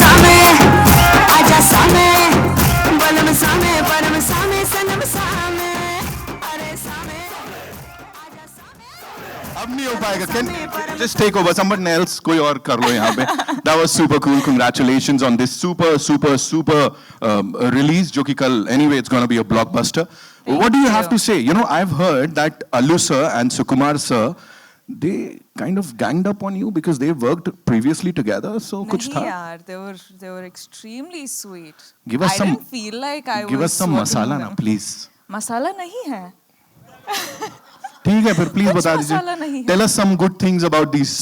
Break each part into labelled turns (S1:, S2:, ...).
S1: सामे आजा सामे बलम सामे परम सामे सनम सामे अरे सामे आजा सामे
S2: अब नहीं हो पाएगा. Can just take over? Someone else कोई और कर लो यहाँ पे. That was super cool. Congratulations on this super release जो कि कल anyway it's gonna be a blockbuster. What do you have to say? You know, I've heard that Allu sir and Sukumar sir, they kind of ganged up on you because they worked previously together. So कुछ
S3: नहीं
S2: था?
S3: यार, they were extremely sweet.
S2: Give us
S3: I
S2: some.
S3: didn't feel like I
S2: Give
S3: was
S2: us some
S3: working
S2: masala
S3: with
S2: ना,
S3: them.
S2: please.
S3: मसाला नहीं है.
S2: ठीक है फिर please
S3: कुछ
S2: बता
S3: मसाला नहीं
S2: दीजिए.
S3: है.
S2: Tell us some good things about these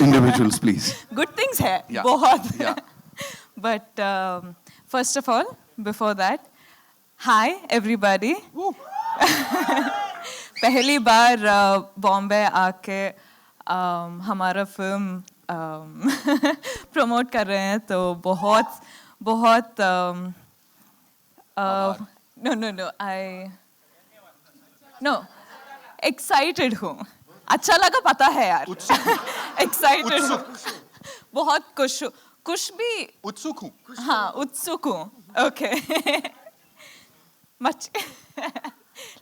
S2: individuals, please.
S3: Good things है,
S2: Yeah.
S3: बहुत.
S2: Yeah.
S3: But first of all, before that, hi everybody. पहली बार बॉम्बे आके हमारा फिल्म प्रमोट कर रहे हैं तो बहुत no excited हूँ. अच्छा लगा पता है यार. Excited हूँ. बहुत खुश भी.
S2: उत्सुक हूँ.
S3: हाँ उत्सुक हूँ. Okay.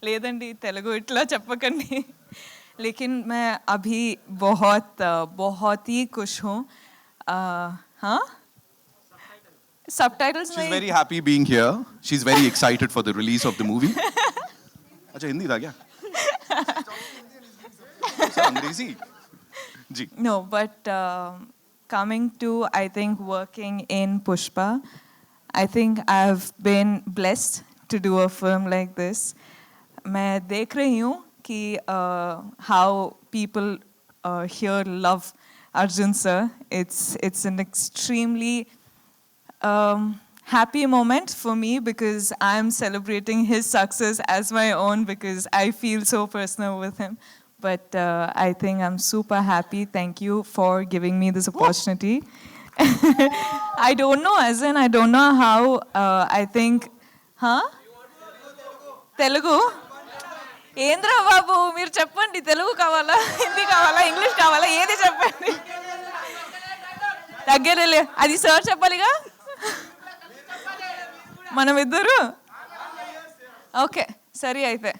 S3: లేదండి తెలుగు ఇట్లా చెప్పకండి. लेकिन मैं अभी बहुत ही खुश हूँ. हाँ subtitles
S2: She's very happy being here. She's very excited for the release of the movie. अच्छा हिंदी था क्या? अच्छा, अंग्रेजी? जी.
S3: No, but coming to, I think, working in Pushpa, I think I've been blessed to do a film like this. मैं देख रही हूँ कि how people here love Arjun sir. It's an extremely happy moment for me because I'm celebrating his success as my own because I feel so personal with him. But I think I'm super happy. Thank you for giving me this opportunity. I don't know, as in I don't know how, I think, huh? Telugu? ఏంద్రా బాబు మీరు చెప్పండి తెలుగు కావాలా హిందీ కావాలా English కావాలా ఏది చెప్పండి దగ్గరలే అది sir చెప్పాలిగా మనం ఇద్దరు ఓకే సరే అయితే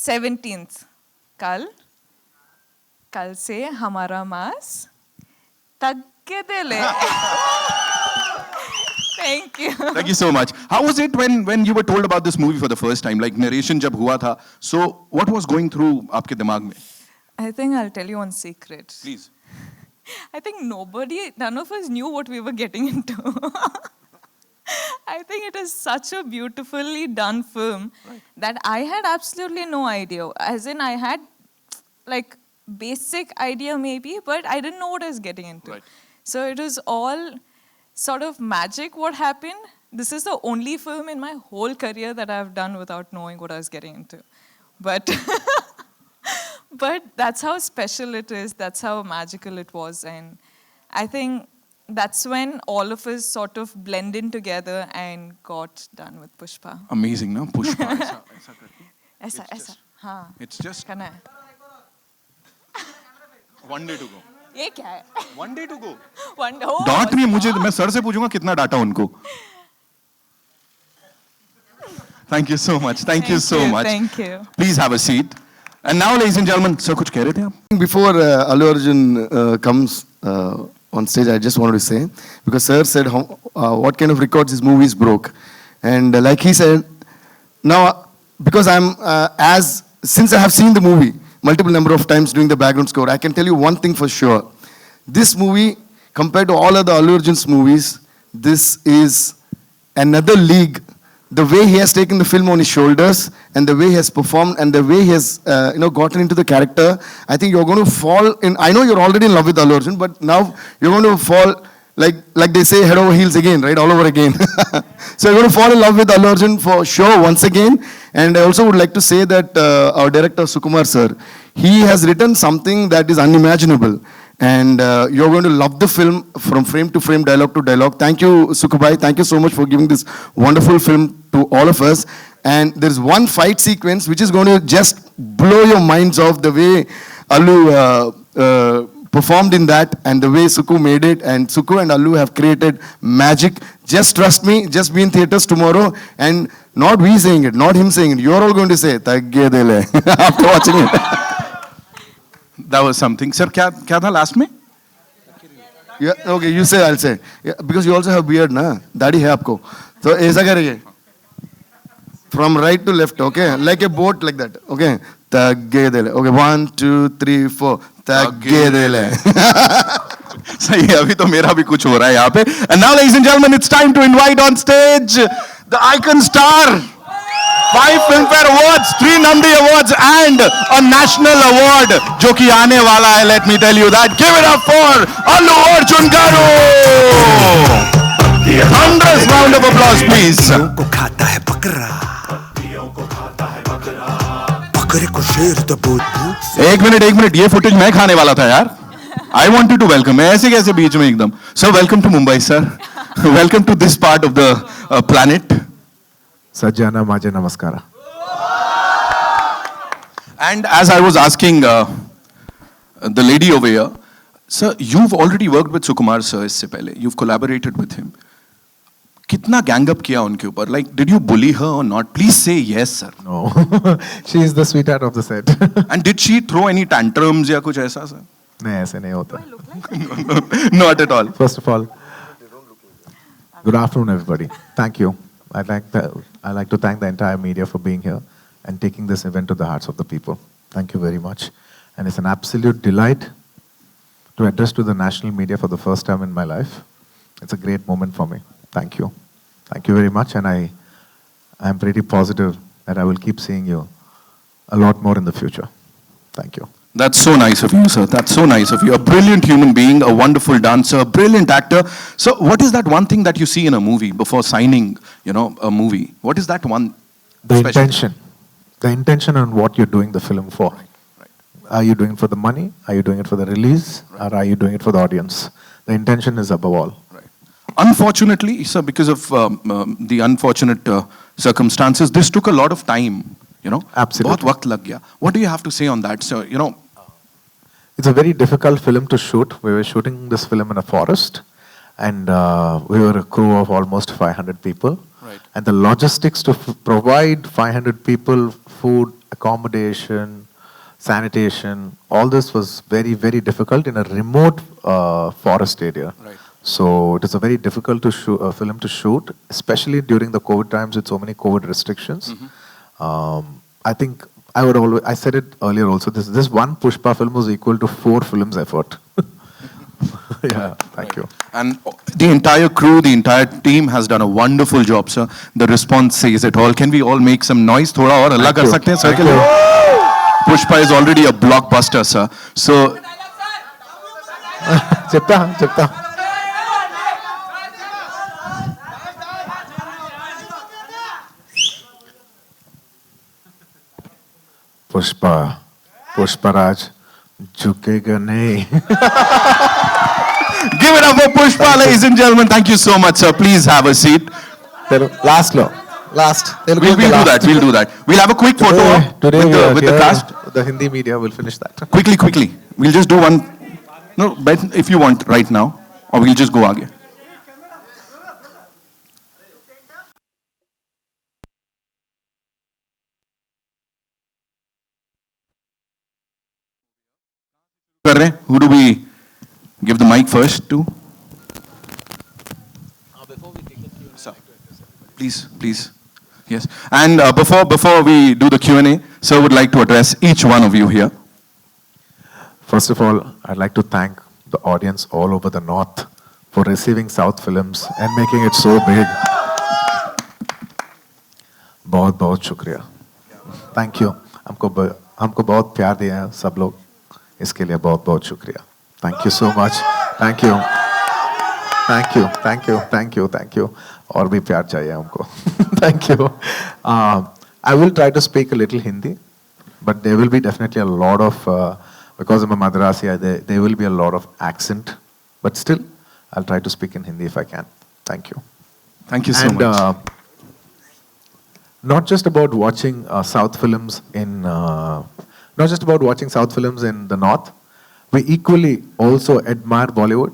S3: 17th कल से हमारा मास तగ్గేదేలే. Thank you.
S2: Thank you so much. How was it when you were told about this movie for the first time? Like narration जब हुआ था, so what was going through आपके दिमाग में?
S3: I think I'll tell you one secret.
S2: Please.
S3: I think none of us knew what we were getting into. I think it is such a beautifully done film that I had absolutely no idea. As in, I had like basic idea maybe, but I didn't know what I was getting into.
S2: Right.
S3: So it was all sort of magic what happened. This is the only film in my whole career that I've done without knowing what I was getting into. But but that's how special it is. That's how magical it was. And I think that's when all of us sort of blend in together and got done with Pushpa.
S2: Amazing, no? Pushpa. ऐसा करके.
S3: ऐसा हाँ.
S2: It's just
S3: करना है.
S2: one day to go.
S3: ये क्या है?
S2: One day to go.
S3: One day. Oh,
S2: डांट नहीं मुझे, मैं सर से पूछूंगा कितना डाटा उनको. Thank you so much. Thank you so much.
S3: Thank you.
S2: Please have a seat. And now, ladies and gentlemen, sir, कुछ कह रहे थे आप?
S4: Before Allu Arjun comes on stage, I just wanted to say, because sir said what kind of records his movies broke. And like he said, now, because since I have seen the movie multiple number of times doing the background score, I can tell you one thing for sure. This movie, compared to all other Allu Arjun's movies, this is another league. The way he has taken the film on his shoulders and the way he has performed and the way he has gotten into the character, I think you're going to fall in. I know you're already in love with Allu Arjun, but now you're going to fall like they say, head over heels again, right? All over again. So you're going to fall in love with Allu Arjun for sure once again. And I also would like to say that our director Sukumar sir, he has written something that is unimaginable. And you're going to love the film from frame to frame, dialogue to dialogue. Thank you, Sukubhai. Thank you so much for giving this wonderful film to all of us. And there's one fight sequence which is going to just blow your minds off the way Allu performed in that, and the way Suku made it, and Suku and Allu have created magic. Just trust me, just be in theaters tomorrow, and not we saying it, not him saying it, you're all going to say Taggedele after watching it.
S2: That was something. Sir, क्या था last में?
S4: Yeah, okay, you say, I'll say. Yeah, because you also have beard, na? दाढ़ी है आपको. So ऐसा करेंगे. From right to left, okay? Like a boat, like that, okay? Taggedele. Okay, 1, 2, 3, 4. Taggedele.
S2: सही है, अभी तो मेरा भी कुछ हो रहा है यहाँ पे. And now, ladies and gentlemen, it's time to invite on stage the icon star. 5 Filmfare Awards, 3 Nandi Awards, and a national award जो कि आने वाला है. Let me tell you that. Give it up for Allu Arjun Garu. Thunderous round of applause, please.
S5: को खाता है बकरा, बकरे को शेर तो बोलते.
S2: एक मिनट, ये फुटेज मैं खाने वाला था यार. I wanted to welcome. मैं ऐसे कैसे बीच में एकदम. So welcome to Mumbai, sir. Welcome to this part of the planet.
S5: सज्जाना माजे नमस्कार.
S2: And as I was asking the lady over here, sir, you've already worked with Sukumar sir इससे पहले. You've collaborated with him. कितना gang up किया उनके ऊपर? Like, did you bully her or not? Please say yes, sir.
S5: No, she is the sweetheart of the set.
S2: And did she throw any tantrums या कुछ ऐसा, sir?
S5: नहीं, ऐसे नहीं होता.
S2: Not at all.
S5: First of all, good afternoon, everybody. Thank you. I'd like to thank the entire media for being here and taking this event to the hearts of the people. Thank you very much. And it's an absolute delight to address to the national media for the first time in my life. It's a great moment for me. Thank you. Thank you very much. And I'm pretty positive that I will keep seeing you a lot more in the future. Thank you.
S2: That's so nice of you, sir. That's so nice of you. A brilliant human being, a wonderful dancer, a brilliant actor. So what is that one thing that you see in a movie before signing, a movie? What is that one?
S5: The
S2: special-
S5: intention. The intention on what you're doing the film for.
S2: Right.
S5: Are you doing it for the money? Are you doing it for the release? Or are you doing it for the audience? The intention is above all.
S2: Right. Unfortunately, sir, because of the unfortunate circumstances, this took a lot of time,
S5: Absolutely.
S2: बहुत वक्त लग गया. What do you have to say on that, sir?
S5: It's a very difficult film to shoot. We were shooting this film in a forest, and we were a crew of almost 500 people.
S2: Right.
S5: And the logistics to provide 500 people food, accommodation, sanitation, all this was very, very difficult in a remote forest area.
S2: Right.
S5: So it is a very difficult film to shoot, especially during the COVID times with so many COVID restrictions. I think I said it earlier also, this one Pushpa film was equal to 4 films effort. Yeah, thank you.
S2: And the entire crew, the entire team has done a wonderful job, sir. The response says it all. Can we all make some noise? थोड़ा और अल्लाह कर सकते हैं, sir? के लिए? Pushpa is already a blockbuster, sir. So
S5: చెప్తా. Pushparaj झुकेगा नहीं.
S2: give it up for Pushpa, ladies and gentlemen. Thank you so much, sir. Please have a seat.
S5: Last.
S2: We'll do that. We'll have a quick photo
S5: Today
S2: with the cast.
S5: The Hindi media will finish that.
S2: Quickly. We'll just do one. No, but if you want right now, or we'll just go आगे. कर रहे हैं? Who do we give the mic first to? Sir, please. Yes. And before we do the Q&A, sir would like to address each one of you here.
S5: First of all, I'd like to thank the audience all over the north for receiving South films and making it so big. बहुत शुक्रिया. Thank you. हमको बहुत प्यार दिया है सब लोग. इसके लिए बहुत शुक्रिया. Thank you so much. Thank you. और भी प्यार चाहिए हमको. Thank you. I will try to speak a little Hindi, but there will be definitely a lot of, because I'm a Madrasi, there will be a lot of accent, but still, I'll try to speak in Hindi if I can. Thank you.
S2: Thank you so much.
S5: Not just about watching South films in the north, we equally also admire Bollywood,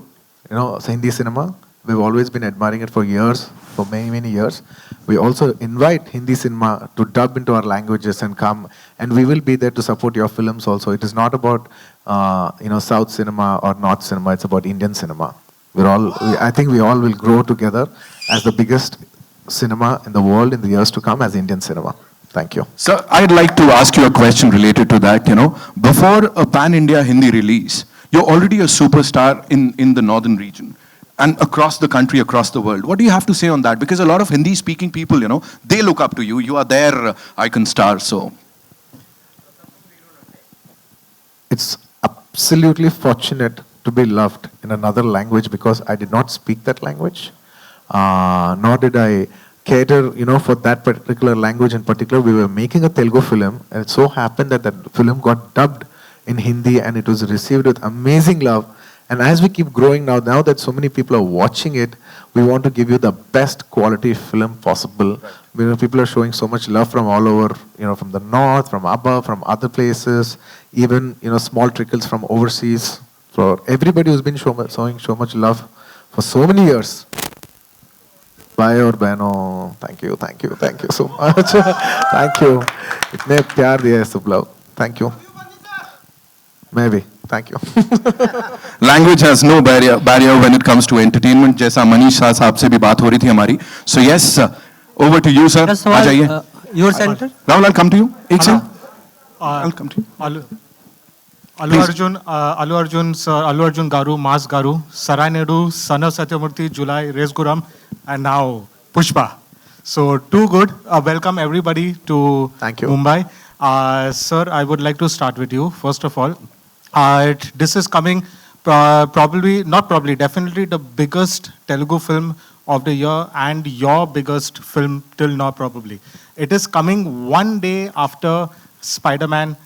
S5: Hindi cinema. We've always been admiring it for years, for many, many years. We also invite Hindi cinema to dub into our languages and come, and we will be there to support your films also. It is not about, South cinema or North cinema. It's about Indian cinema. I think we all will grow together as the biggest cinema in the world in the years to come as Indian cinema. Thank you.
S2: So I'd like to ask you a question related to that. Before a pan-India Hindi release, you're already a superstar in the northern region and across the country, across the world. What do you have to say on that? Because a lot of Hindi-speaking people, they look up to you. You are their icon star. So
S5: it's absolutely fortunate to be loved in another language because I did not speak that language, nor did I cater, for that particular language in particular. We were making a Telugu film, and it so happened that that film got dubbed in Hindi, and it was received with amazing love. And as we keep growing now that so many people are watching it, we want to give you the best quality film possible. People are showing so much love from all over, from the north, from above, from other places, even, small trickles from overseas. For everybody who's been showing so much love for so many years. Bhai aur behno, thank you so much. Thank you. Itne pyar diya hai sab love. Thank you. Maybe. Thank you.
S2: language has no barrier when it comes to entertainment. जैसा मनीष शाह साहब से भी बात हो रही थी हमारी. So yes, over to you, sir. आ जाइए.
S6: Your center?
S2: Rahul, I'll come to you. एक second. I'll come to you.
S7: Allu Arjun Garu, Mas Garu, Sarai Naidu, Son of Satyamurthy, July, Resguram, and now Pushpa. So too good. Welcome everybody to
S5: Thank you.
S7: Mumbai. Sir, I would like to start with you. First of all, this is coming definitely the biggest Telugu film of the year and your biggest film till now probably. It is coming one day after Spider-Man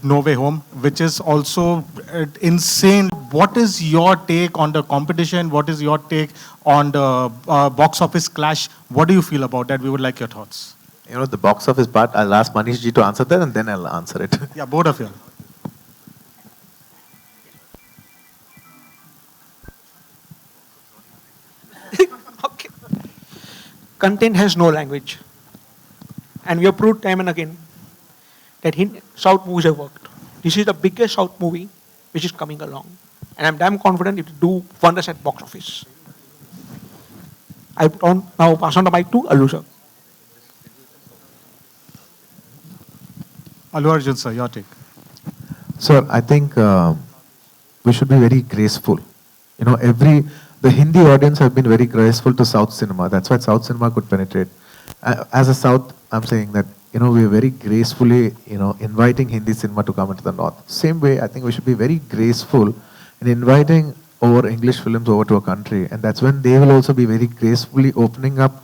S7: No Way Home, which is also insane. What is your take on the competition? What is your take on the box office clash? What do you feel about that? We would like your thoughts.
S5: The box office part, I'll ask Manish ji to answer that and then I'll answer it.
S7: Yeah, both of you.
S6: Okay. Content has no language. And we have proved time and again that South movies have worked. This is the biggest South movie which is coming along. And I'm damn confident it will do wonders at box office. I now pass on the mic to Allu sir.
S7: Allu Arjun sir, your take.
S5: Sir, I think we should be very graceful. The Hindi audience have been very graceful to South cinema. That's why South cinema could penetrate. As a South, I'm saying that, we are very gracefully, inviting Hindi cinema to come into the North. Same way, I think we should be very graceful in inviting our English films over to a country. And that's when they will also be very gracefully opening up,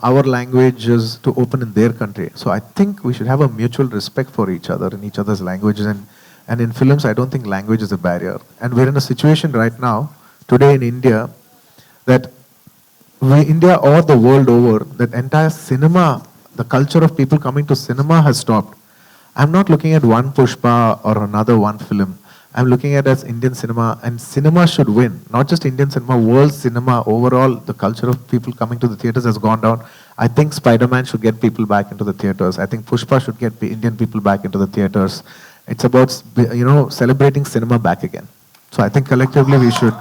S5: our languages to open in their country. So I think we should have a mutual respect for each other in each other's languages. And in films, I don't think language is a barrier. And we're in a situation right now, today in India, that India or the world over, that entire cinema, the culture of people coming to cinema has stopped. I'm not looking at one Pushpa or another one film. I'm looking at it as Indian cinema, and cinema should win. Not just Indian cinema, world cinema, overall, the culture of people coming to the theaters has gone down. I think Spider-Man should get people back into the theaters. I think Pushpa should get Indian people back into the theaters. It's about, celebrating cinema back again. So I think collectively we should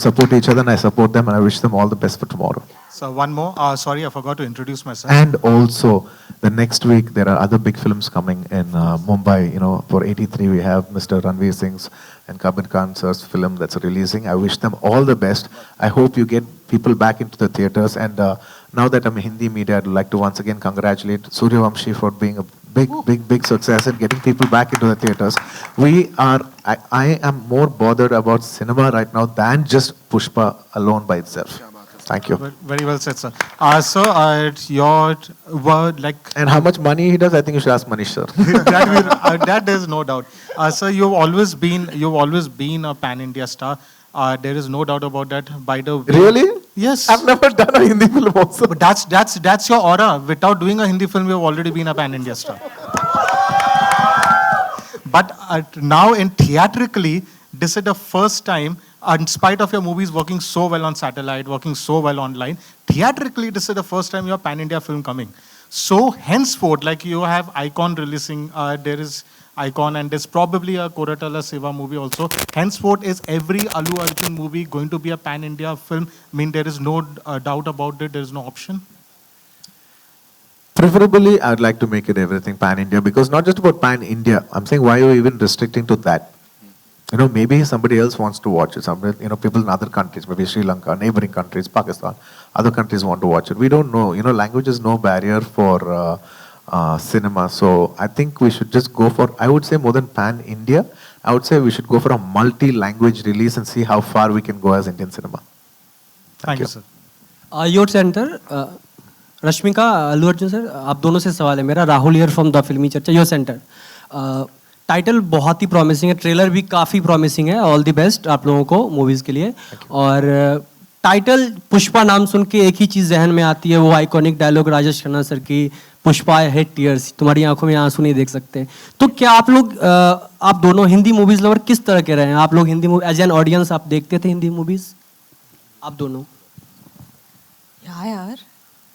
S5: support each other, and I support them, and I wish them all the best for tomorrow.
S7: So one more. Sorry, I forgot to introduce myself.
S5: And also, the next week, there are other big films coming in Mumbai. For 83, we have Mr. Ranveer Singh's and Kabir Khan sir's film that's releasing. I wish them all the best. I hope you get people back into the theaters. And now that I'm in Hindi media, I'd like to once again congratulate Suryavamshi for being a big success and getting people back into the theaters. I am more bothered about cinema right now than just Pushpa alone by itself. Thank you.
S7: Very well said, sir. Sir, your word,
S5: And how much money he does, I think you should ask Manish, sir.
S7: that there's no doubt. Sir, you've always been a pan-India star. There is no doubt about that. By the way,
S5: Really?
S7: yes.
S5: I've never done a Hindi film also.
S7: But that's your aura. Without doing a Hindi film, you've already been a pan-India star. But now in theatrically, this is the first time, in spite of your movies working so well on satellite, working so well online, theatrically, this is the first time your pan-India film coming. So henceforth, like you have Icon releasing, there is Icon, and there's probably a Koratala Seva movie also. Henceforth, is every Allu Arjun movie going to be a pan-India film? I mean, there is no doubt about it, there is no option?
S5: Preferably, I'd like to make it everything pan-India, because not just about pan-India. I'm saying, why are you even restricting to that? You know, maybe somebody else wants to watch it. Somebody, you know, people in other countries, maybe Sri Lanka, neighboring countries, Pakistan, other countries want to watch it. We don't know. You know, language is no barrier for cinema. So I think we should just go for, I would say more than pan-India, I would say we should go for a multi-language release and see how far we can go as Indian cinema.
S7: Thank you, sir.
S8: Your centre Rashmika Allu Arjun sir, आप दोनों से सवाल है मेरा, Rahul here from the फिल्मी चर्चा। Your centre title बहुत ही promising है, ट्रेलर भी काफ़ी प्रॉमिसिंग है, ऑल द बेस्ट आप लोगों को मूवीज़ के लिए। और टाइटल पुष्पा नाम सुन के एक ही चीज़ जहन में आती है, वो iconic dialogue Rajesh Khanna sir की, पुष्पा आई हेट टीयर्स, तुम्हारी आंखों में आंसू नहीं देख सकते। तो क्या आप लोग आप दोनों हिंदी मूवीज़ लवर किस तरह के रहे हैं? आप लोग Hindi movie as an audience आप देखते थे हिंदी मूवीज़ आप दोनों?
S3: Yeah, yaar.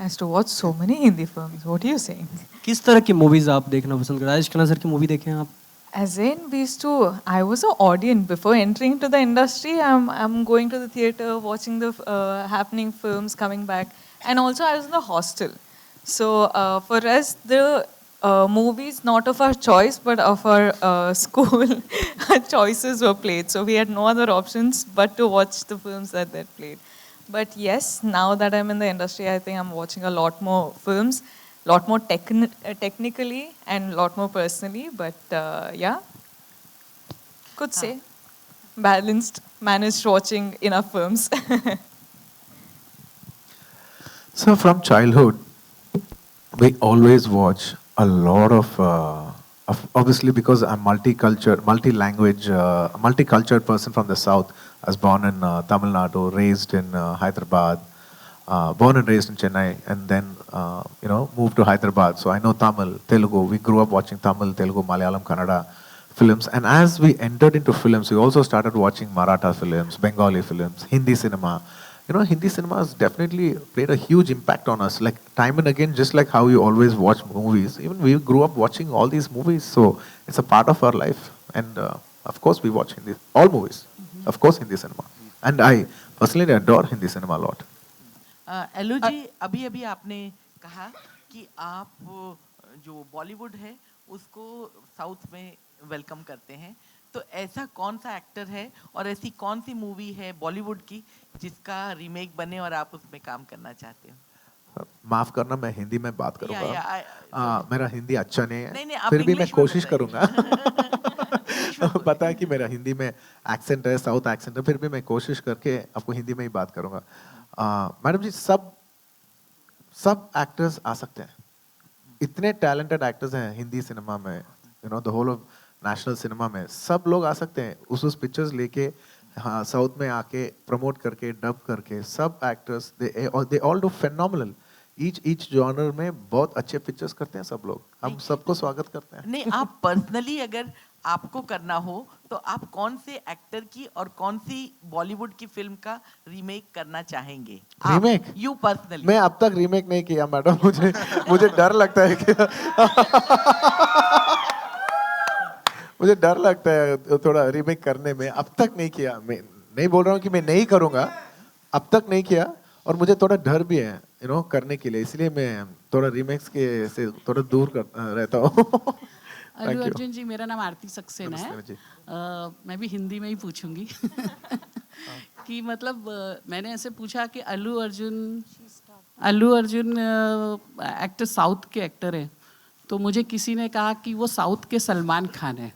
S3: I used to watch so many Hindi films. What are you saying?
S8: किस तरह की मूवीज़ आप देखना पसंद करते हैं? राजेश खन्ना सर की मूवी देखें आप?
S3: As in, we used to. I was an audience before entering to the industry. I'm going to the theater, watching the happening films, coming back, and also I was in the hostel. So for us, the movies not of our choice, but of our school choices were played. So we had no other options but to watch the films that they played. But yes, now that I'm in the industry, I think I'm watching a lot more films, lot more technically and a lot more personally. But yeah, could say balanced, managed watching enough films.
S5: So from childhood, we always watch a lot of obviously because I'm multicultural, multi-language, multicultural person from the south. I was born in Tamil Nadu, raised in Hyderabad, born and raised in Chennai, and then moved to Hyderabad. So I know Tamil, Telugu. We grew up watching Tamil, Telugu, Malayalam, Kannada films. And as we entered into films, we also started watching Maratha films, Bengali films, Hindi cinema. You know, Hindi cinema has definitely played a huge impact on us. Like time and again, just like how you always watch movies, even we grew up watching all these movies. So it's a part of our life. And of course, we watch Hindi, all movies. Of course, Hindi cinema. And I personally adore Hindi cinema a lot.
S9: एलू जी, अभी अभी आपने कहा कि आप जो बॉलीवुड है उसको south में वेलकम करते हैं, तो ऐसा कौन सा एक्टर है और ऐसी कौन सी मूवी है बॉलीवुड की जिसका रीमेक बने और आप उसमें काम करना चाहते हो?
S5: माफ करना, मैं हिंदी में बात करूंगा। मेरा हिंदी अच्छा नहीं है,
S9: नहीं,
S5: फिर भी मैं कोशिश करूंगा। पता है कि मेरा हिंदी में एक्सेंट है, साउथ एक्सेंट है, फिर भी मैं कोशिश करके आपको हिंदी में ही बात करूंगा। मैडम जी, सब एक्टर्स आ सकते हैं, इतने टैलेंटेड एक्टर्स हैं हिंदी सिनेमा में, you know the whole of national cinema में, सब लोग आ सकते हैं उस पिक्चर्स लेके, हाँ, साउथ में आके प्रमोट करके, डब करके, सब actors they all do phenomenal. Each genre में बहुत अच्छे पिक्चर्स करते हैं सब लोग, हम सबको स्वागत करते हैं।
S9: नहीं, आप पर्सनली अगर आपको करना हो तो आप कौन से एक्टर की और कौन सी बॉलीवुड की फिल्म का रीमेक करना चाहेंगे?
S5: रीमेक?
S9: You personally?
S5: मैं अब तक रीमेक नहीं किया मैडम, मुझे डर लगता है कि मुझे डर लगता है थोड़ा रीमेक करने में, अब तक नहीं किया। मैं नहीं बोल रहा हूँ कि मैं नहीं करूँगा, अब तक नहीं किया, और मुझे थोड़ा डर भी है करने के लिए, इसलिए मैं थोड़ा रीमेक्स के से थोड़ा दूर रहता हूँ।
S10: अल्लू अर्जुन जी, मेरा नाम आरती सक्सेना है। मैं भी हिंदी में ही पूछूंगी कि मतलब मैंने ऐसे पूछा कि अल्लू अर्जुन एक्टर साउथ के एक्टर है, तो मुझे किसी ने कहा कि वो साउथ के सलमान खान है।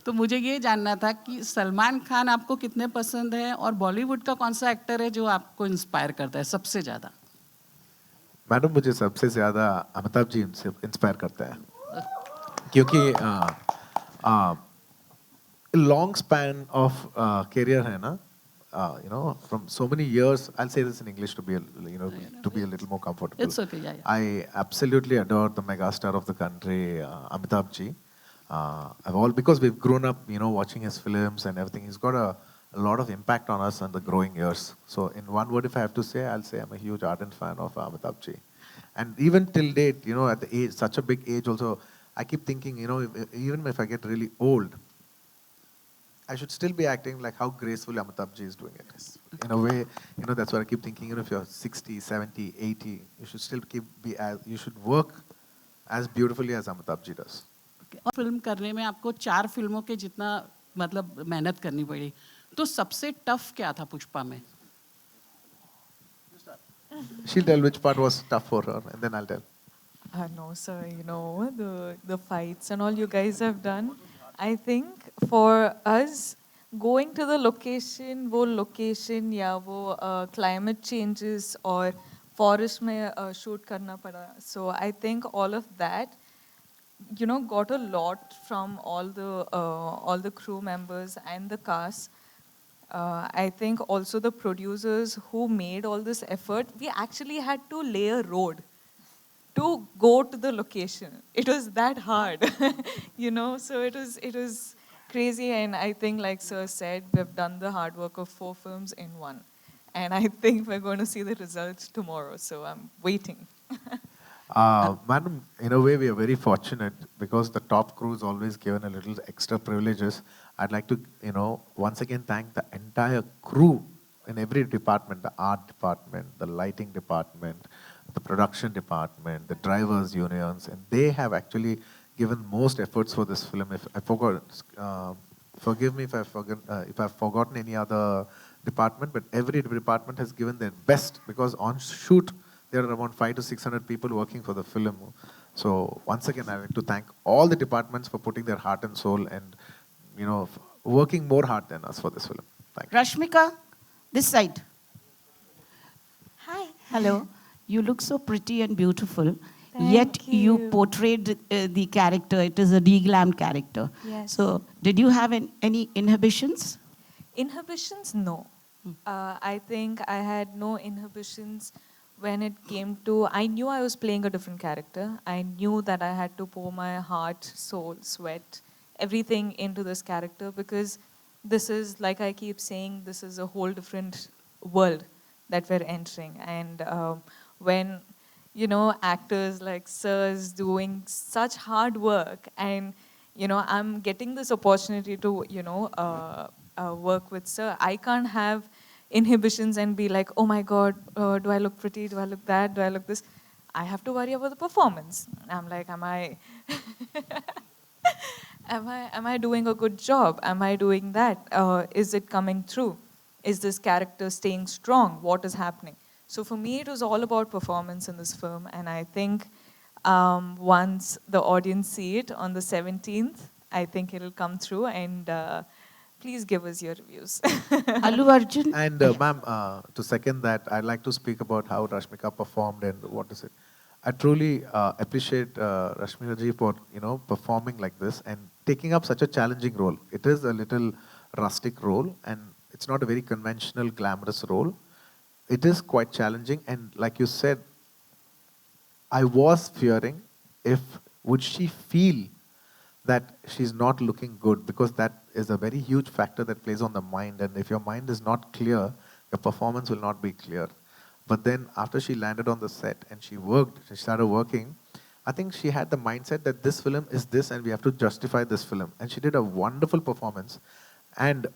S10: तो मुझे ये जानना था कि सलमान खान आपको कितने पसंद है, और बॉलीवुड का कौन सा एक्टर है जो आपको इंस्पायर करता है सबसे ज़्यादा?
S5: मैडम, मुझे सबसे ज़्यादा अमिताभ जी इंस्पायर करता है, क्योंकि लॉन्ग स्पैन ऑफ करियर है ना, from so many years, I'll say this in English to be, to be a little more comfortable.
S10: It's okay, yeah.
S5: I absolutely adore the megastar of the country, Amitabh Ji. Because we've grown up, watching his films and everything. He's got a lot of impact on us in the growing years. So in one word, if I have to say, I'll say I'm a huge ardent fan of Amitabh Ji. And even till date, at the age, such a big age also, I keep thinking, even if I get really old, I should still be acting like how gracefully Amitabh Ji is doing it. In a way, that's what I keep thinking, if you're 60, 70, 80, you should still you should work as beautifully as Amitabh Ji does.
S10: और film करने में आपको 4 फिल्मों के जितना मतलब मेहनत करनी पड़ी, तो सबसे टफ क्या था पुष्पा में?
S5: She'll tell which part was tough for her, and then I'll tell.
S3: No, sir, the fights and all you guys have done. I think for us, going to the location, वो location या वो climate changes और forest में shoot करना पड़ा. So I think all of that, got a lot from all the crew members and the cast. I think also the producers who made all this effort, we actually had to lay a road to go to the location. It was that hard, so it was crazy. And I think, like Sir said, we've done the hard work of 4 films in one. And I think we're going to see the results tomorrow, so I'm waiting.
S5: Madam, in a way, we are very fortunate because the top crew is always given a little extra privileges. I'd like to, once again thank the entire crew in every department, the art department, the lighting department, the production department, the drivers' unions, and they have actually given most efforts for this film. If I forgot, forgive me if I've forgotten any other department, but every department has given their best because on shoot, there are around 500 to 600 people working for the film. So once again, I want to thank all the departments for putting their heart and soul and, working more hard than us for this film. Thank you.
S11: Rashmika, this side.
S1: Hi.
S11: Hello. You look so pretty and beautiful. Yet you portrayed the character. It is a deglammed character.
S3: Yes.
S11: So did you have any inhibitions?
S3: Inhibitions, no. I think I had no inhibitions when it came to, I knew I was playing a different character. I knew that I had to pour my heart, soul, sweat, everything into this character because this is, like I keep saying, this is a whole different world that we're entering. And when, actors like Sir's doing such hard work and, I'm getting this opportunity to, work with Sir, I can't have inhibitions and be like, oh my God, do I look pretty? Do I look that? Do I look this? I have to worry about the performance. I'm like, am I doing a good job? Am I doing that? Is it coming through? Is this character staying strong? What is happening? So for me, it was all about performance in this film. And I think once the audience see it on the 17th, I think it'll come through and please give us your reviews.
S11: Allu Arjun.
S5: And ma'am, to second that, I'd like to speak about how Rashmika performed and what is it. I truly appreciate Rashmika ji for performing like this and taking up such a challenging role. It is a little rustic role and it's not a very conventional, glamorous role. It is quite challenging and like you said, I was fearing would she feel that she's not looking good because that is a very huge factor that plays on the mind and if your mind is not clear, your performance will not be clear. But then after she landed on the set and she started working, I think she had the mindset that this film is this and we have to justify this film. And she did a wonderful performance. And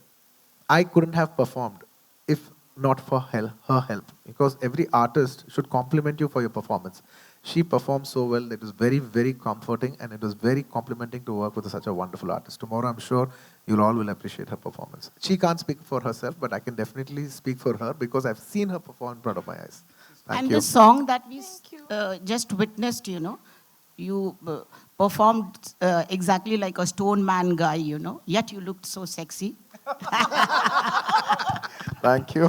S5: I couldn't have performed if not for her help. Because every artist should compliment you for your performance. She performed so well that it was very, very comforting and it was very complimenting to work with such a wonderful artist. Tomorrow, I'm sure you all will appreciate her performance. She can't speak for herself, but I can definitely speak for her because I've seen her perform in front of my eyes. Thank you.
S11: The song that we just witnessed, you performed exactly like a stone man guy, yet you looked so sexy.
S5: Thank you.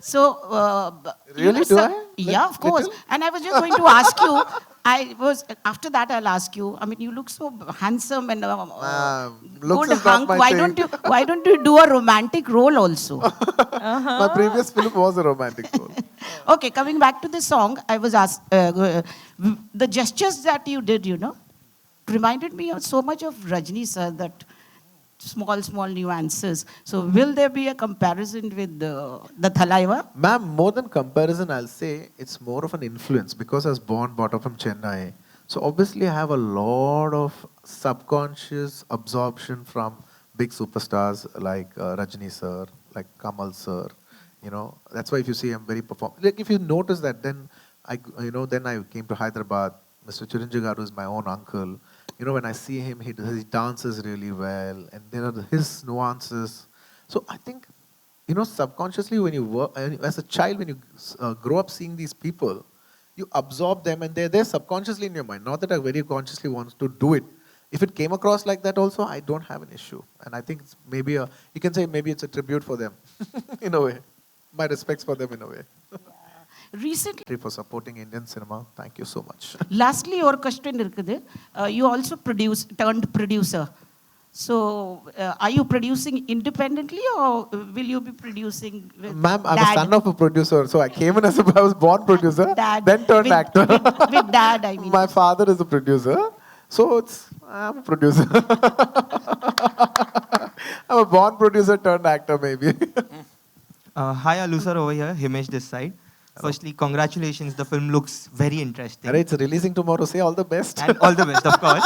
S11: So,
S5: really, do I?
S11: Yeah, of course. And I was just going to ask you, I was, after that I'll ask you, I mean, you look so handsome and
S5: looks
S11: good
S5: is not
S11: hunk.
S5: my thing.
S11: Why don't you do a romantic role also?
S5: My previous film was a romantic role.
S11: Okay, coming back to the song, I was asked, the gestures that you did, you know, reminded me of so much of Rajni sir, that small nuances. So will there be a comparison with the Thalaiva?
S5: Ma'am, more than comparison, I'll say it's more of an influence because I was born, brought up from Chennai. So obviously I have a lot of subconscious absorption from big superstars like Rajni sir, like Kamal sir. You know, that's why if you see I'm very Like if you notice that, then I came to Hyderabad. Mr. Chiranjeevi Garu is my own uncle. You know, when I see him, he dances really well, and there are his nuances. So I think, you know, subconsciously when you work, as a child, when you grow up seeing these people, you absorb them, and they're there subconsciously in your mind. Not that I very consciously want to do it. If it came across like that also, I don't have an issue. And I think it's maybe you can say maybe it's a tribute for them, in a way. My respects for them in a way.
S11: Recently,
S5: For supporting Indian cinema, thank you so much.
S11: lastly, your question irukkudu. You also turned producer. So, are you producing independently or will you be producing with
S5: Ma'am, I'm
S11: dad?
S5: a son of a producer, so I came in as I was born producer,
S11: Dad,
S5: then turned
S11: with-
S5: actor.
S11: with dad, I mean.
S5: My father is a producer, so I'm a producer. I'm a born producer turned actor, maybe.
S12: Hi, Alu sir, over here, Himesh this side. Firstly, congratulations, the film looks very interesting.
S5: It's releasing tomorrow, say all the best.
S12: And all the best, of course.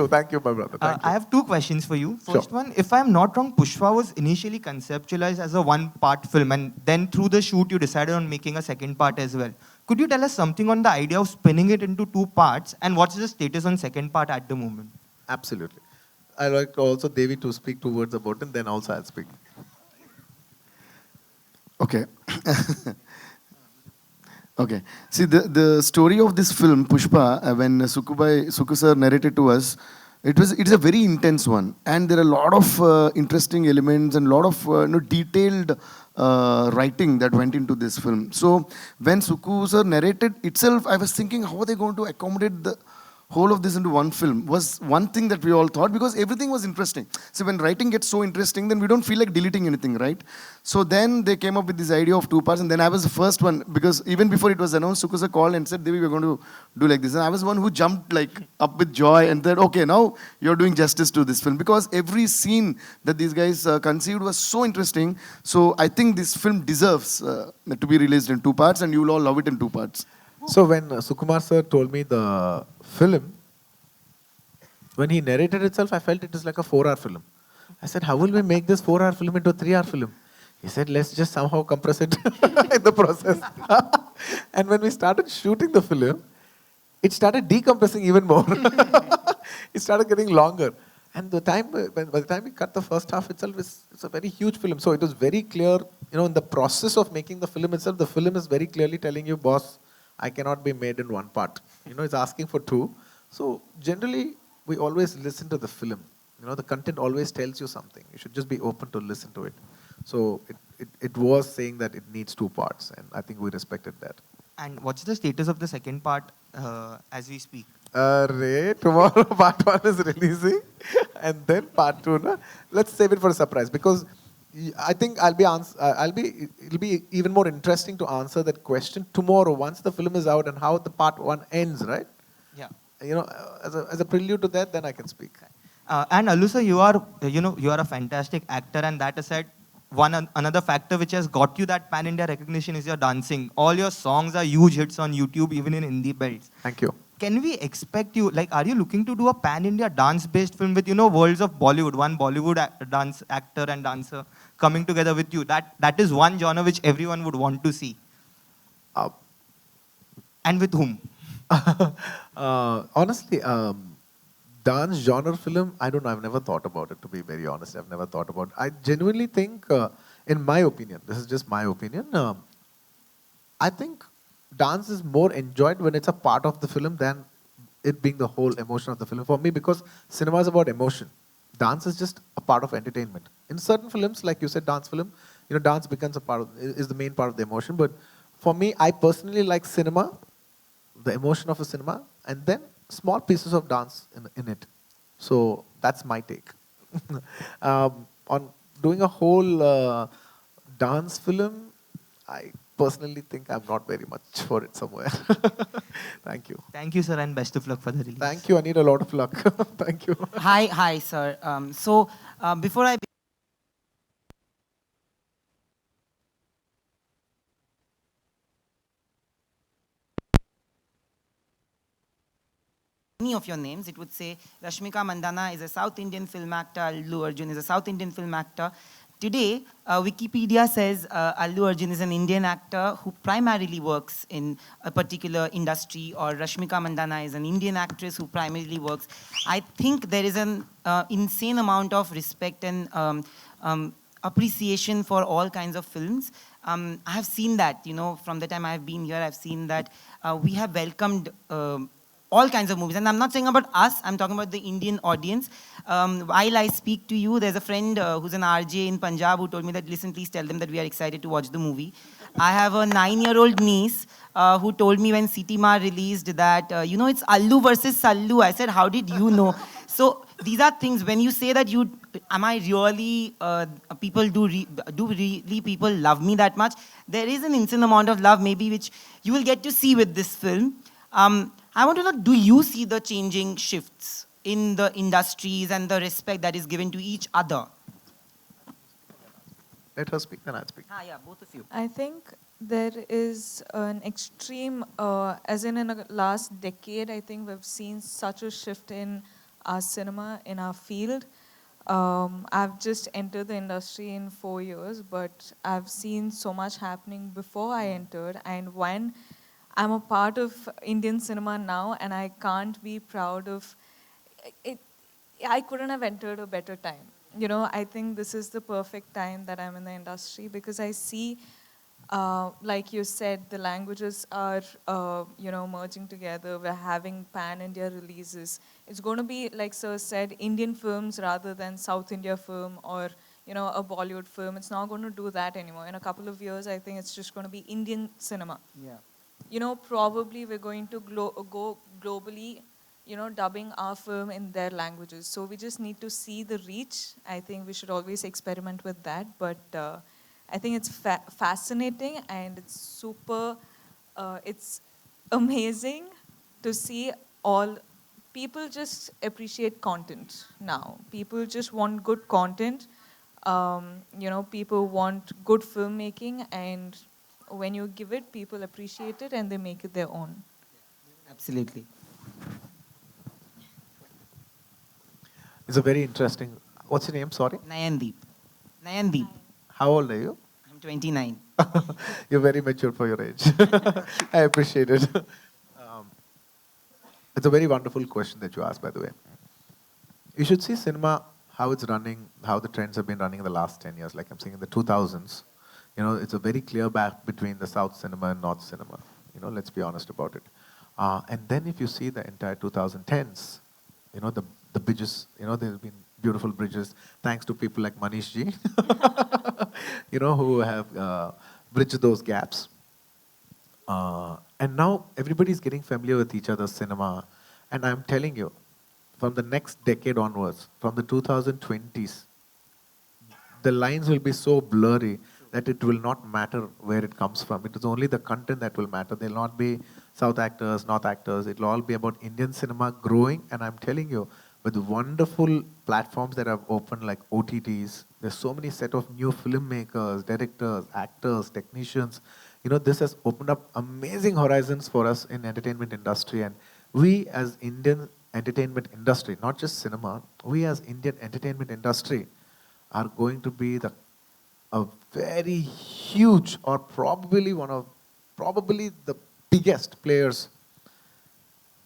S5: Thank you, my brother. Thank you.
S12: I have two questions for you.
S5: Sure.
S12: First one, if I'm not wrong, Pushpa was initially conceptualized as a one-part film, and then through the shoot, you decided on making a second part as well. Could you tell us something on the idea of spinning it into two parts, and what's the status on second part at the moment?
S5: Absolutely. I'd like also Devi to speak 2 words about it, then also I'll speak.
S4: Okay. Okay. See, the story of this film, Pushpa, when Suku sir narrated to us, it's a very intense one. And there are a lot of interesting elements and a lot of detailed writing that went into this film. So when Suku sir narrated itself, I was thinking, how are they going to accommodate the whole of this into one film was one thing that we all thought, because everything was interesting. So when writing gets so interesting, then we don't feel like deleting anything, right? So then they came up with this idea of 2 parts, and then I was the first one, because even before it was announced, Sukusa called and said, Devi, we're going to do like this. And I was the one who jumped like up with joy and said, okay, now you're doing justice to this film, because every scene that these guys conceived was so interesting. So I think this film deserves to be released in 2 parts, and you will all love it in 2 parts.
S5: So when Sukumar sir told me the film, when he narrated itself, I felt it is like a 4-hour film. I said, how will we make this 4-hour film into a 3-hour film? He said, let's just somehow compress it in the process. And when we started shooting the film, it started decompressing even more. It started getting longer. And by the time we cut the first half itself, it's a very huge film. So it was very clear, in the process of making the film itself, the film is very clearly telling you, boss, I cannot be made in 1 part. It's asking for 2. So generally, we always listen to the film. The content always tells you something. You should just be open to listen to it. So it was saying that it needs 2 parts, and I think we respected that.
S12: And what's the status of the second part as we speak?
S5: Tomorrow part 1 is releasing, and then part 2. No? Let's save it for a surprise, because I think it'll be even more interesting to answer that question tomorrow once the film is out and how the part 1 ends, right?
S12: Yeah.
S5: As a prelude to that, then I can speak.
S12: And Alusa, you are a fantastic actor, and that aside, another factor which has got you that pan-India recognition is your dancing. All your songs are huge hits on YouTube, even in Hindi belts.
S5: Thank you.
S12: Can we expect you, are you looking to do a pan-India dance-based film with, worlds of Bollywood, one Bollywood dance actor and dancer coming together with you? That is one genre which everyone would want to see. And with whom?
S5: Honestly, dance genre film, I don't know. I've never thought about it, to be very honest. I've never thought about it. I genuinely think, in my opinion, this is just my opinion, I think dance is more enjoyed when it's a part of the film than it being the whole emotion of the film. For me, because cinema is about emotion. Dance is just a part of entertainment. In certain films, like you said, dance film, dance becomes is the main part of the emotion. But For me, I personally like cinema, the emotion of a cinema, and then small pieces of dance in it. So that's my take. On doing a whole dance film, I personally think I'm not very much for it somewhere. Thank you.
S12: Thank you, sir, and best of luck for the release.
S5: Thank you. I need a lot of luck. Thank you.
S13: Hi, sir. Before I any of your names, it would say Rashmika Mandana is a South Indian film actor, Allu Arjun is a South Indian film actor. Today, Wikipedia says Allu Arjun is an Indian actor who primarily works in a particular industry, or Rashmika Mandana is an Indian actress who primarily works. I think there is an insane amount of respect and appreciation for all kinds of films. I have seen that, from the time I've been here, I've seen that we have welcomed all kinds of movies. And I'm not saying about us, I'm talking about the Indian audience. While I speak to you, there's a friend who's an RJ in Punjab who told me that, listen, please tell them that we are excited to watch the movie. I have a 9-year-old niece who told me when Siti Ma released that, it's Allu versus Sallu. I said, how did you know? So these are things, when you say that am I really, people do really people love me that much? There is an insane amount of love maybe which you will get to see with this film. I want to know, do you see the changing shifts in the industries and the respect that is given to each other?
S5: Let her speak, then I'll speak.
S13: Yeah, both of you.
S3: I think there is an extreme, as in the last decade, I think we've seen such a shift in our cinema, in our field. I've just entered the industry in 4 years, but I've seen so much happening before I entered, and when I'm a part of Indian cinema now, and I can't be proud of it. I couldn't have entered a better time. I think this is the perfect time that I'm in the industry, because I see, like you said, the languages are, merging together. We're having pan-India releases. It's going to be, like Sir said, Indian films rather than South India film or, a Bollywood film. It's not going to do that anymore. In a couple of years, I think it's just going to be Indian cinema.
S13: Yeah.
S3: Probably we're going to go globally, dubbing our film in their languages. So we just need to see the reach. I think we should always experiment with that. But I think it's fascinating, and it's super, it's amazing to see all, people just appreciate content now. People just want good content. People want good filmmaking, and when you give it, people appreciate it and they make it their own.
S13: Absolutely.
S5: It's a very interesting. What's your name? Sorry?
S13: Nayandeep.
S5: How old are you?
S13: I'm 29.
S5: You're very mature for your age. I appreciate it. It's a very wonderful question that you asked, by the way. You should see cinema, how it's running, how the trends have been running in the last 10 years. Like I'm saying, in the 2000s, it's a very clear gap between the South cinema and North cinema. Let's be honest about it. And then if you see the entire 2010s, the bridges, there have been beautiful bridges, thanks to people like Manish ji, who have bridged those gaps. And now everybody's getting familiar with each other's cinema. And I'm telling you, from the next decade onwards, from the 2020s, the lines will be so blurry that it will not matter where it comes from. It is only the content that will matter. There will not be South actors, North actors. It will all be about Indian cinema growing. And I'm telling you, with the wonderful platforms that have opened like OTTs, there's so many set of new filmmakers, directors, actors, technicians. This has opened up amazing horizons for us in entertainment industry. And we as Indian entertainment industry, not just cinema, we as Indian entertainment industry are going to be a very huge, or probably the biggest players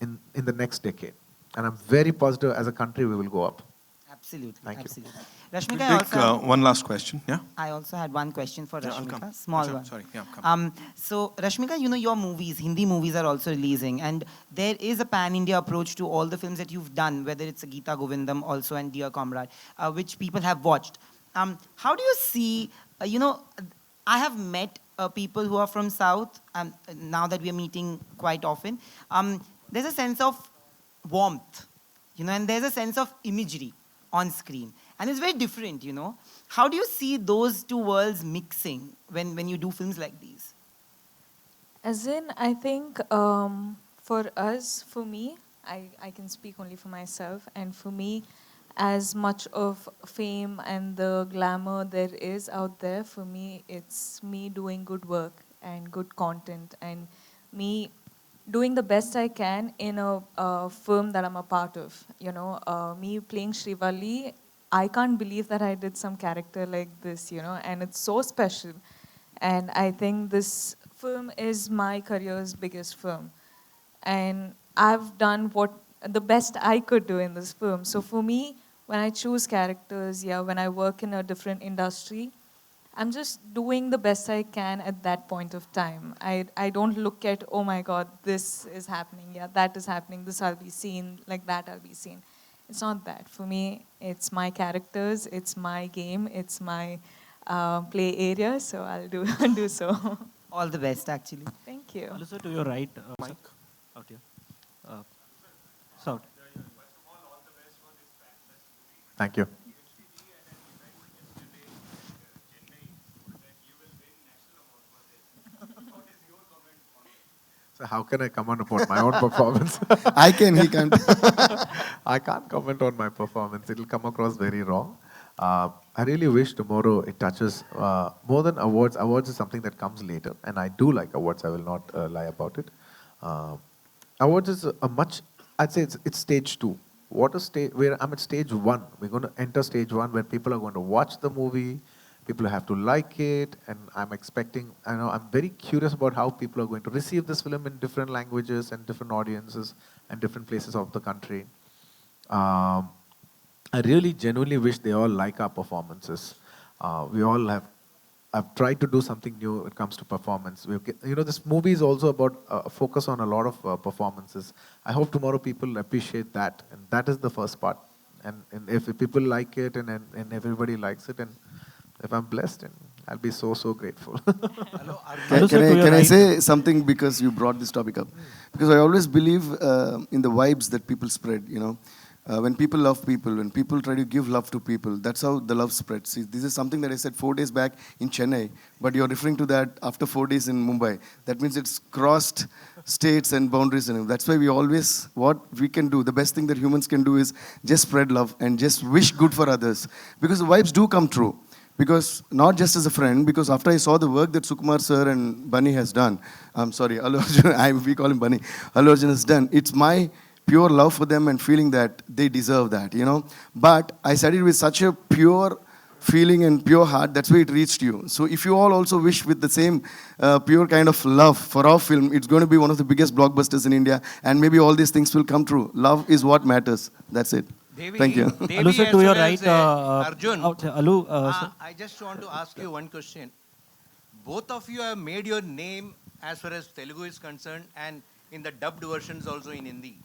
S5: in the next decade. And I'm very positive as a country we will go up.
S13: Absolutely.
S5: Thank you.
S13: Absolutely. Rashmika,
S2: We'll take one last question. Yeah?
S13: I also had one question for
S2: Yeah, I'll
S13: Rashmika.
S2: come.
S13: Small
S2: Sorry,
S13: one.
S2: sorry. Yeah, come.
S13: So Rashmika, your movies, Hindi movies are also releasing, and there is a pan-India approach to all the films that you've done, whether it's Geeta Govindam also and Dear Comrade, which people have watched. How do you see, I have met people who are from South, now that we are meeting quite often, there's a sense of warmth, and there's a sense of imagery on screen. And it's very different, How do you see those two worlds mixing when you do films like these?
S3: As in, I think for us, for me, I can speak only for myself, and for me, as much of fame and the glamour there is out there, for me, it's me doing good work and good content and me doing the best I can in a film that I'm a part of. Me playing Srivalli, I can't believe that I did some character like this, and it's so special. And I think this film is my career's biggest film. And I've done the best I could do in this film. So for me, when I choose characters, when I work in a different industry, I'm just doing the best I can at that point of time. I don't look at, oh my God, this is happening, that is happening, this I'll be seen, like that I'll be seen. It's not that. For me, it's my characters, it's my game, it's my play area, so I'll do so.
S13: All the best, actually.
S3: Thank you.
S6: Also to your right, Mike, out here. South.
S5: Thank you. So how can I comment upon my own performance?
S4: I can, he can't.
S5: I can't comment on my performance. It'll come across very wrong. I really wish tomorrow it touches more than awards. Awards is something that comes later, and I do like awards. I will not lie about it. Awards is I'd say it's stage 2. Where I'm at stage 1. We're going to enter stage 1 where people are going to watch the movie. People have to like it, and I'm very curious about how people are going to receive this film in different languages and different audiences and different places of the country. I really genuinely wish they all like our performances. I've tried to do something new when it comes to performance. This movie is also about focus on a lot of performances. I hope tomorrow people appreciate that, and that is the first part. And if people like it and everybody likes it, and if I'm blessed, and I'll be so grateful.
S4: Can I say something because you brought this topic up? Because I always believe in the vibes that people spread, when people love people, when people try to give love to people, that's how the love spreads. See, this is something that I said 4 days back in Chennai, but you're referring to that after 4 days in Mumbai. That means it's crossed states and boundaries. And that's why what we can do, the best thing that humans can do is just spread love and just wish good for others. Because the vibes do come true. Because not just as a friend, because after I saw the work that Sukumar sir and Bunny has done, I'm sorry, Allu Arjun, we call him Bunny, Allu Arjun has done, it's my pure love for them and feeling that they deserve that, But I said it with such a pure feeling and pure heart, that's why it reached you. So if you all also wish with the same pure kind of love for our film, it's going to be one of the biggest blockbusters in India, and maybe all these things will come true. Love is what matters. That's it.
S14: Devi,
S4: Thank you.
S14: Devi,
S6: Allu sir, to your right,
S14: Arjun,
S6: Allu,
S14: I just want to ask you one question. Both of you have made your name as far as Telugu is concerned, and in the dubbed versions also in Hindi.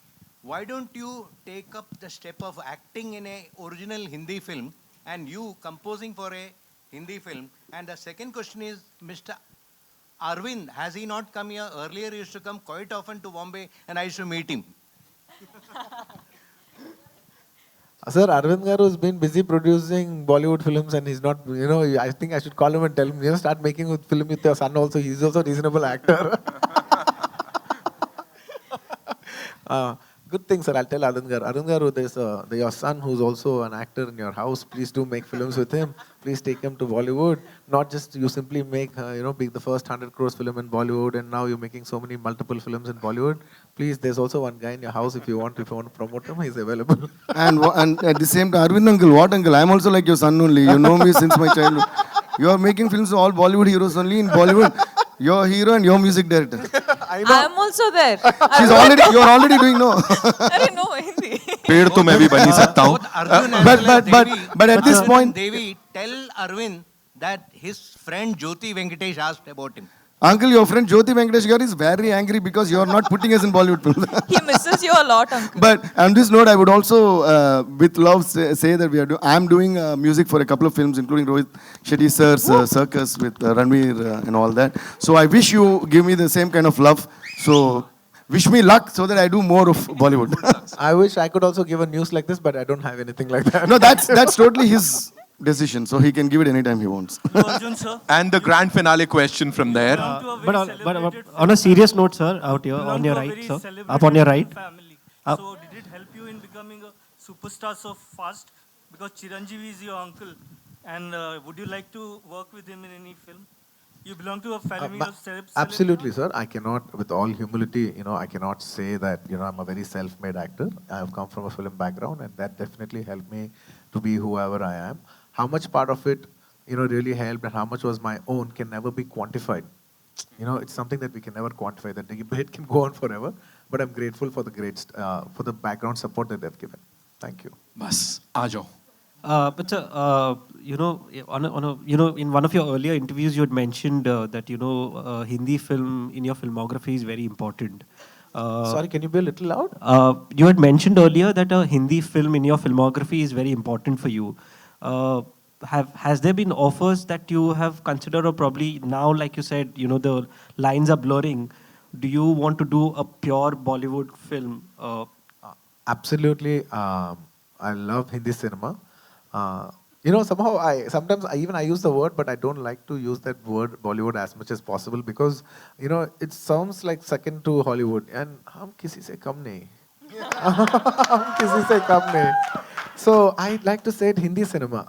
S14: Why don't you take up the step of acting in a original Hindi film and you composing for a Hindi film? And the second question is, Mr. Arvind, has he not come here? Earlier he used to come quite often to Bombay and I used to meet him.
S5: Sir, Arvind Garu has been busy producing Bollywood films, and he's not, I think I should call him and tell him, start making a film with your son also. He's also a reasonable actor. Good thing, sir. I'll tell Arvind Garu. Arvind Garu, there's your son who's also an actor in your house. Please do make films with him. Please take him to Bollywood. Not just you simply make, be the first 100 crores film in Bollywood, and now you're making so many multiple films in Bollywood. Please, there's also one guy in your house if you want to promote him, he's available.
S4: And at the same time, Arvind uncle, what uncle? I'm also like your son only. You know me since my childhood. You are making films with all Bollywood heroes only in Bollywood. You're a hero and you're music director.
S3: I'm also there.
S4: You're already doing no.
S3: अरे no Hindi.
S2: पेड़ तो मैं भी बन ही सकता हूँ.
S4: But at this point,
S14: Devi, tell Arvind that his friend Jyoti Venkatesh asked about him.
S4: Uncle, your friend Jyoti Venkatesh Garu is very angry because you are not putting us in Bollywood films.
S3: He misses you a lot, uncle.
S4: But on this note, I would also, with love, say that I'm doing music for a couple of films, including Rohit Shetty sir's Circus with Ranveer and all that. So I wish you give me the same kind of love. So wish me luck so that I do more of Bollywood.
S5: I wish I could also give a news like this, but I don't have anything like that.
S4: No, that's totally his decision. So he can give it anytime he wants.
S15: Arjun, sir.
S2: And the grand finale question from there.
S15: But
S8: on a serious note, sir, out here on your right, sir, up on your right.
S15: So did it help you in becoming a superstar so fast? Because Chiranjeevi is your uncle, and would you like to work with him in any film? You belong to a family of celebs.
S5: Absolutely, sir. I cannot, with all humility, I cannot say that, I'm a very self-made actor. I have come from a film background, and that definitely helped me to be whoever I am. How much part of it, really helped and how much was my own can never be quantified. It's something that we can never quantify. That debate can go on forever. But I'm grateful for the background support that they've given. Thank you.
S2: Bas, aajo.
S8: But in one of your earlier interviews, you had mentioned that Hindi film in your filmography is very important.
S5: Sorry, can you be a little loud?
S8: You had mentioned earlier that a Hindi film in your filmography is very important for you. Has there been offers that you have considered, or probably now, like you said, the lines are blurring? Do you want to do a pure Bollywood film?
S5: Absolutely. I love Hindi cinema. Sometimes I use the word, but I don't like to use that word Bollywood as much as possible because, it sounds like second to Hollywood. And hum kisi se kam nahi. Hum kisi se kam nahi. So I like to say it Hindi cinema.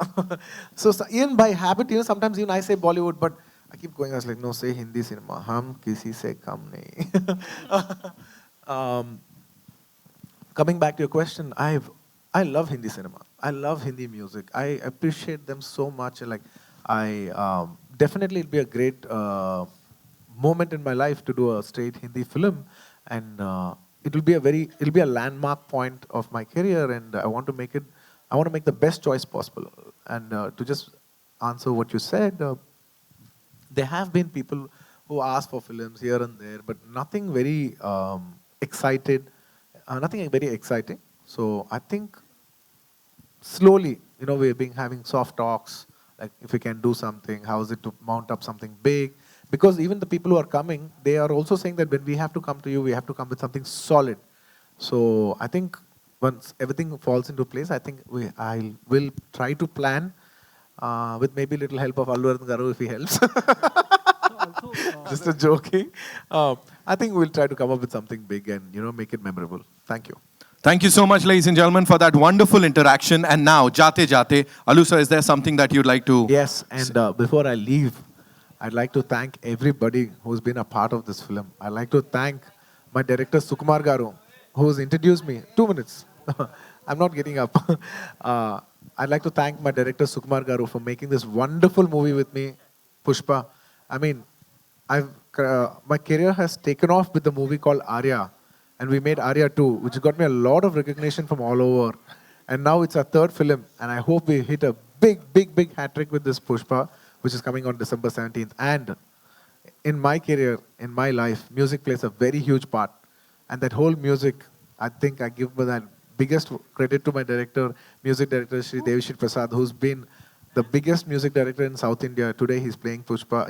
S5: so even by habit, sometimes even I say Bollywood, but I keep going. I was like, no, say Hindi cinema. Hum kisi se kam nahi. Coming back to your question, I love Hindi cinema. I love Hindi music. I appreciate them so much. Like, definitely it'll be a great moment in my life to do a straight Hindi film, and it'll be a landmark point of my career, and I want to make the best choice possible. And to just answer what you said, there have been people who ask for films here and there, but nothing very nothing very exciting. So I think slowly, we're having soft talks, like if we can do something, how is it to mount up something big? Because even the people who are coming, they are also saying that when we have to come to you, we have to come with something solid. So I think once everything falls into place, I think I will try to plan with maybe a little help of Allu Arjun Garu if he helps. Just a joking. I think we'll try to come up with something big and make it memorable. Thank you.
S2: Thank you so much, ladies and gentlemen, for that wonderful interaction. And now, Jate Jate, Allu sir, is there something that you'd like to...
S5: Yes, and before I leave, I'd like to thank everybody who's been a part of this film. I'd like to thank my director, Sukumar Garu, who's introduced me. 2 minutes. I'm not getting up. I'd like to thank my director, Sukumar Garu, for making this wonderful movie with me, Pushpa. I mean, my career has taken off with the movie called Arya. And we made Arya 2, which got me a lot of recognition from all over. And now it's our third film. And I hope we hit a big hat trick with this Pushpa, which is coming on December 17th. And in my career, in my life, music plays a very huge part. And that whole music, I think I give that biggest credit to my director, music director, Shri Devashri Prasad, who's been the biggest music director in South India. Today he's playing Pushpa.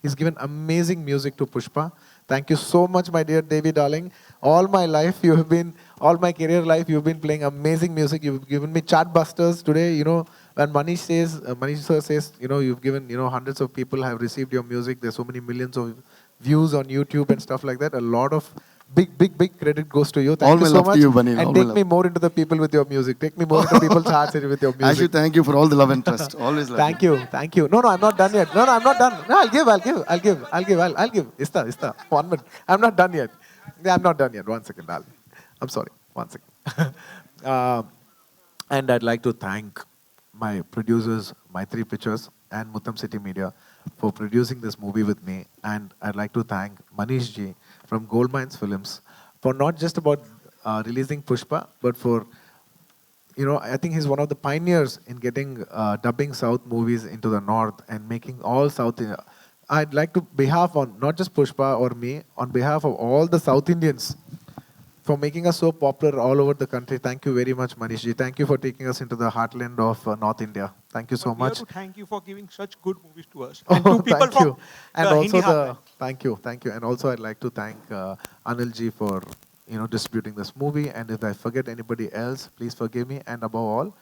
S5: He's given amazing music to Pushpa. Thank you so much, my dear Devi darling. All my career life, you've been playing amazing music. You've given me chartbusters today. When Manish sir says, you've given, hundreds of people have received your music. There's so many millions of views on YouTube and stuff like that. A lot of big credit goes to you. Thank you so much. And take me more into the people with your music. Take me more into people's hearts with your music.
S4: I should thank you for all the love and trust. Always love.
S5: Thank you. No, I'm not done yet. No, I'm not done. No, I'll give. Ista. 1 minute. I'm not done yet. I'm not done yet. 1 second, darling. I'm sorry. 1 second. And I'd like to thank my producers, Maitri Pictures and Muttam City Media for producing this movie with me. And I'd like to thank Manish ji from Gold Mines Films for not just about releasing Pushpa, but for, I think he's one of the pioneers in getting dubbing South movies into the North and making all South I'd like to behalf on not just Pushpa or me, on behalf of all the South Indians for making us so popular all over the country. Thank you very much, Manishji. Thank you for taking us into the heartland of North India. Thank you so
S6: We have
S5: much.
S6: to thank you for giving such good movies to us.
S5: Oh,
S6: And to people
S5: thank
S6: from
S5: you. And
S6: the
S5: also
S6: Hindi
S5: the
S6: heartland.
S5: thank you. And also I'd like to thank Anilji for distributing this movie. And if I forget anybody else, please forgive me. And above all,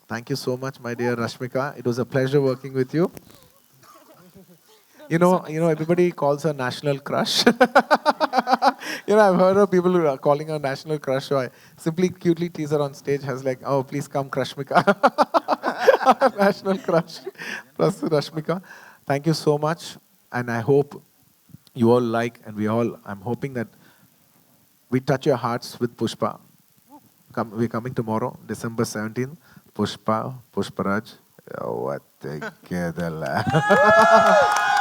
S5: thank you so much, my dear Rashmika. It was a pleasure working with you. Everybody calls her national crush. I've heard of people who are calling her national crush. So I simply cutely tease her on stage. Has like, oh, please come, Rashmika. National crush. Plus Rashmika. Thank you so much. And I hope you all like, and I'm hoping that we touch your hearts with Pushpa. We're coming tomorrow, December 17th. Pushparaj. Oh, what together.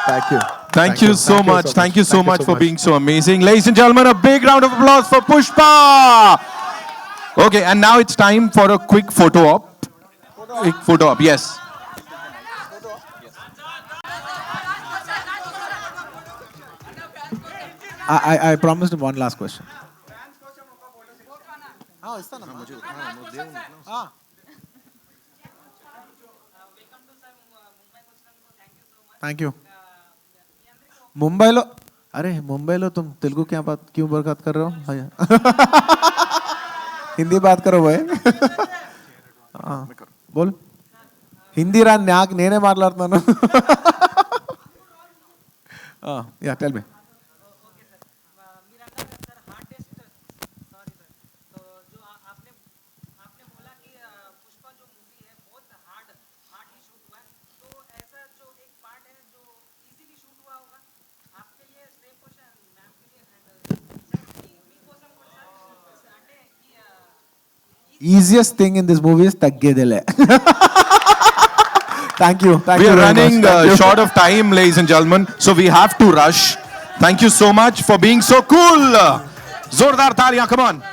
S5: Thank you.
S2: Thank you so much. Thank you so much for being so amazing. Ladies and gentlemen, a big round of applause for Pushpa. Okay, and now it's time for a quick photo op. Quick photo op, yes.
S5: I promised him one last question. Thank you. मुंबईलो तुम तेलुगु क्यों बात कर रहे हो हिंदी बात करो भाई बोल हिंदी रा नाक నేనే మాట్లాడుతున్నాను yeah tell me easiest thing in this movie is taggedele. Thank you.
S2: We are running short of time, ladies and gentlemen, so we have to rush. Thank you so much for being so cool. Zordar taliyan, come on.